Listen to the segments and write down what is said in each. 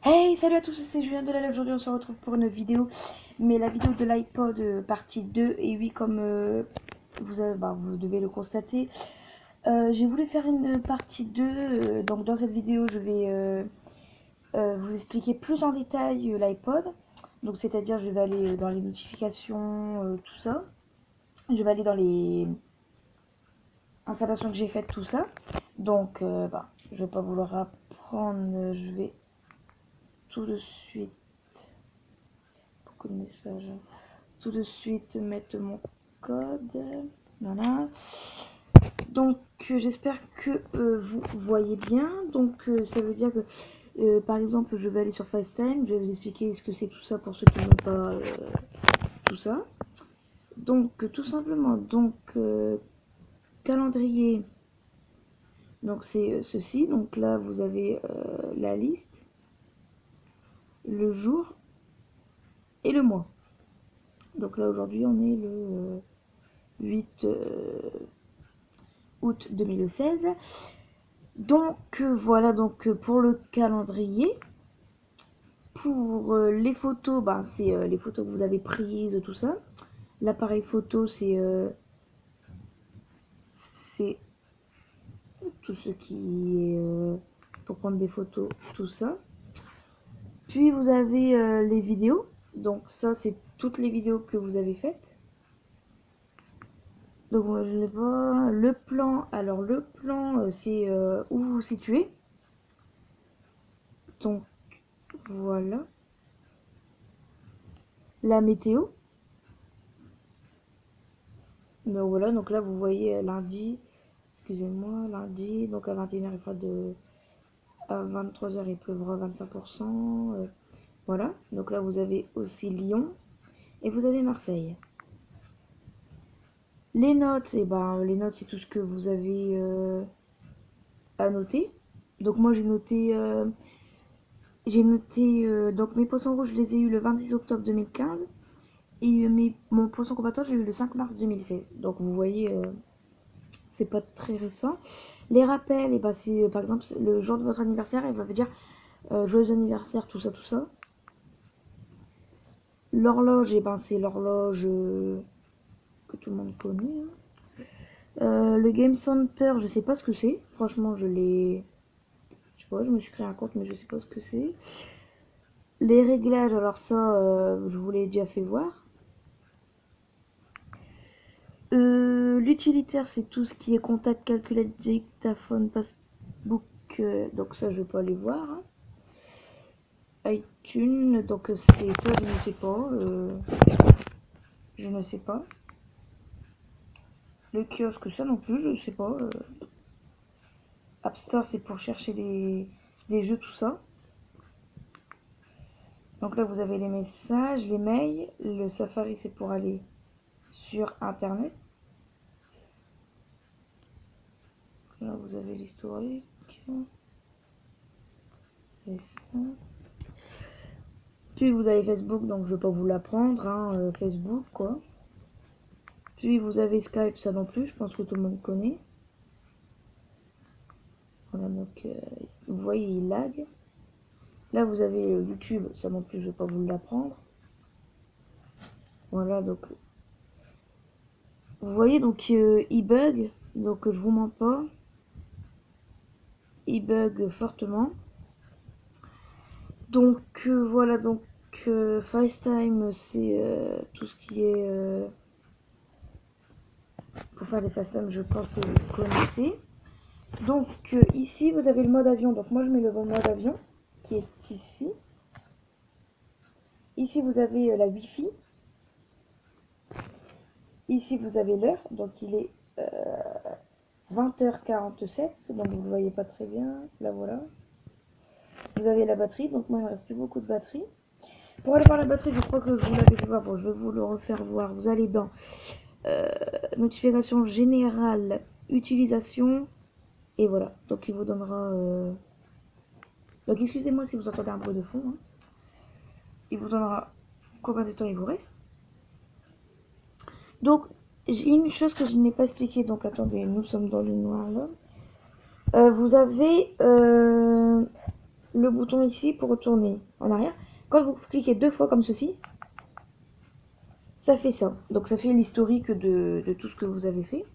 Hey, salut à tous, c'est Julien de la Live. Aujourd'hui, on se retrouve pour une vidéo, mais la vidéo de l'iPod partie 2. Et oui, comme vous devez le constater, j'ai voulu faire une partie 2. Donc, dans cette vidéo, je vais vous expliquer plus en détail l'iPod. Donc, c'est-à-dire, je vais aller dans les notifications, tout ça. Je vais aller dans les installations que j'ai faites, tout ça. Donc, je vais pas vous le apprendre, je vais tout de suite. Beaucoup de messages. Tout de suite mettre mon code. Voilà. Donc j'espère que vous voyez bien. Donc ça veut dire que par exemple je vais aller sur FaceTime. Je vais vous expliquer ce que c'est tout ça pour ceux qui n'ont pas tout ça. Donc tout simplement, donc calendrier. Donc c'est ceci. Donc là vous avez la liste, le jour et le mois. Donc là aujourd'hui on est le 8 août 2016. Donc voilà, donc pour le calendrier. Pour les photos, c'est les photos que vous avez prises, tout ça. L'appareil photo, c'est tout ce qui est pour prendre des photos, tout ça. Puis vous avez les vidéos. Donc ça, c'est toutes les vidéos que vous avez faites. Donc moi, je ne vois le plan. Alors le plan, c'est où vous vous situez. Donc voilà. La météo. Donc voilà, donc là vous voyez lundi, excusez-moi, lundi, donc à 21h il fera à 23h il pleuvra 25%, voilà. Donc là vous avez aussi Lyon et vous avez Marseille. Les notes, et les notes c'est tout ce que vous avez à noter. Donc moi j'ai noté donc mes poissons rouges je les ai eu le 26 octobre 2015 et mon poisson combattant j'ai eu le 5 mars 2016. Donc vous voyez c'est pas très récent. Les rappels, et c'est par exemple le jour de votre anniversaire, il va vous dire joyeux anniversaire, tout ça, tout ça. L'horloge, et c'est l'horloge que tout le monde connaît. Le Game Center, je sais pas ce que c'est. Franchement, je l'ai. Je sais pas, je me suis créé un compte, mais je sais pas ce que c'est. Les réglages, alors ça, je vous l'ai déjà fait voir. L'utilitaire, c'est tout ce qui est contact, calculateur, dictaphone, passbook. Donc ça, je vais pas aller voir. Hein. iTunes, donc c'est ça, je ne sais pas. Je ne sais pas. Le kiosque, ça non plus, je ne sais pas. App Store, c'est pour chercher les jeux, tout ça. Donc là, vous avez les messages, les mails. Le Safari, c'est pour aller sur Internet. Là, vous avez l'historique. C'est ça. Puis vous avez Facebook, donc je ne vais pas vous l'apprendre. Hein, Facebook, quoi. Puis vous avez Skype, ça non plus, je pense que tout le monde connaît. Voilà, donc vous voyez, il lag. Là, vous avez YouTube, ça non plus, je ne vais pas vous l'apprendre. Voilà, donc vous voyez, donc il bug, donc je vous mens pas. Il bug fortement. Donc voilà, donc FaceTime, c'est tout ce qui est pour faire des FaceTime, je pense que vous connaissez. Donc ici, vous avez le mode avion. Donc moi, je mets le mode avion qui est ici. Ici, vous avez la Wi-Fi. Ici, vous avez l'heure. Donc il est 20h47. Donc vous ne le voyez pas très bien. Là, voilà. Vous avez la batterie. Donc moi, il ne me reste plus beaucoup de batterie. Pour aller voir la batterie, je crois que je vous l'avais fait voir. Bon, je vais vous le refaire voir. Vous allez dans notification générale, utilisation. Et voilà. Donc il vous donnera... Donc excusez-moi si vous entendez un bruit de fond. Hein. Il vous donnera combien de temps il vous reste. Donc, j'ai une chose que je n'ai pas expliquée. Donc attendez, nous sommes dans le noir là. Vous avez le bouton ici pour retourner en arrière. Quand vous cliquez 2 fois comme ceci, ça fait ça. Donc ça fait l'historique de tout ce que vous avez fait.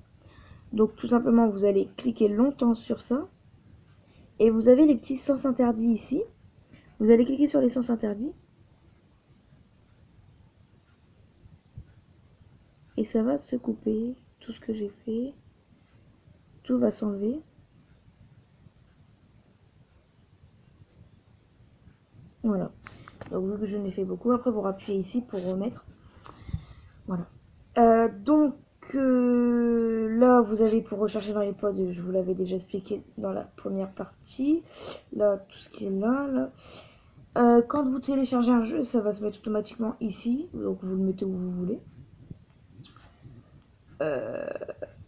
Donc tout simplement, vous allez cliquer longtemps sur ça. Et vous avez les petits sens interdits ici. Vous allez cliquer sur les sens interdits. Et ça va se couper. Tout ce que j'ai fait. Tout va s'enlever. Voilà. Donc vu que je n'ai fait beaucoup, après vous rappuyez ici pour remettre. Voilà. Là, vous avez pour recharger dans les pods, je vous l'avais déjà expliqué dans la première partie. Là, tout ce qui est là. Quand vous téléchargez un jeu, ça va se mettre automatiquement ici. Donc vous le mettez où vous voulez.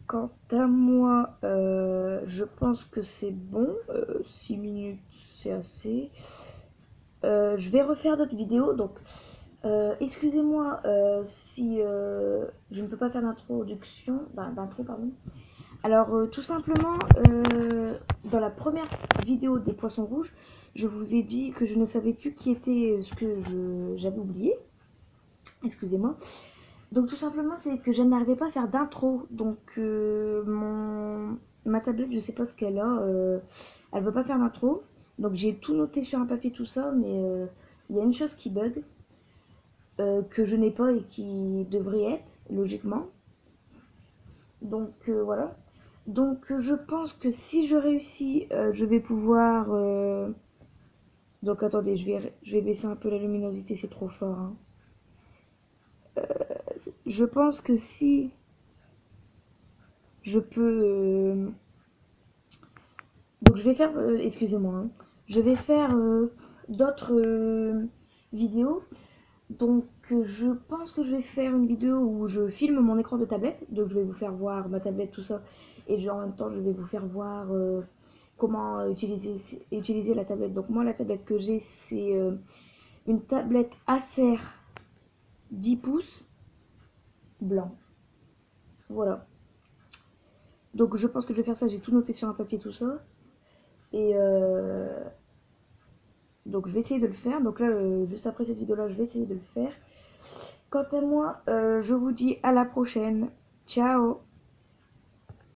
Quant à moi, je pense que c'est bon. 6 minutes, c'est assez. Je vais refaire d'autres vidéos. Donc, excusez-moi si je ne peux pas faire d'introduction. D'intro, pardon. Alors, tout simplement, dans la première vidéo des poissons rouges, je vous ai dit que je ne savais plus qui était ce que j'avais oublié. Excusez-moi. Donc tout simplement c'est que je n'arrivais pas à faire d'intro. Donc ma tablette, je sais pas ce qu'elle a, elle veut pas faire d'intro. Donc j'ai tout noté sur un papier tout ça, mais il y a une chose qui bug, que je n'ai pas et qui devrait être logiquement. Donc voilà. Donc je pense que si je réussis, je vais pouvoir... Donc attendez, je vais baisser un peu la luminosité, c'est trop fort. Hein. Je pense que si je peux... Donc je vais faire, excusez-moi, hein, je vais faire d'autres vidéos. Donc je pense que je vais faire une vidéo où je filme mon écran de tablette. Donc je vais vous faire voir ma tablette, tout ça. Et en même temps je vais vous faire voir comment utiliser la tablette. Donc moi la tablette que j'ai c'est une tablette Acer 10 pouces blanc. Voilà. Donc je pense que je vais faire ça, j'ai tout noté sur un papier tout ça. Et donc je vais essayer de le faire. Donc là, juste après cette vidéo là, je vais essayer de le faire. Quant à moi, je vous dis à la prochaine. Ciao.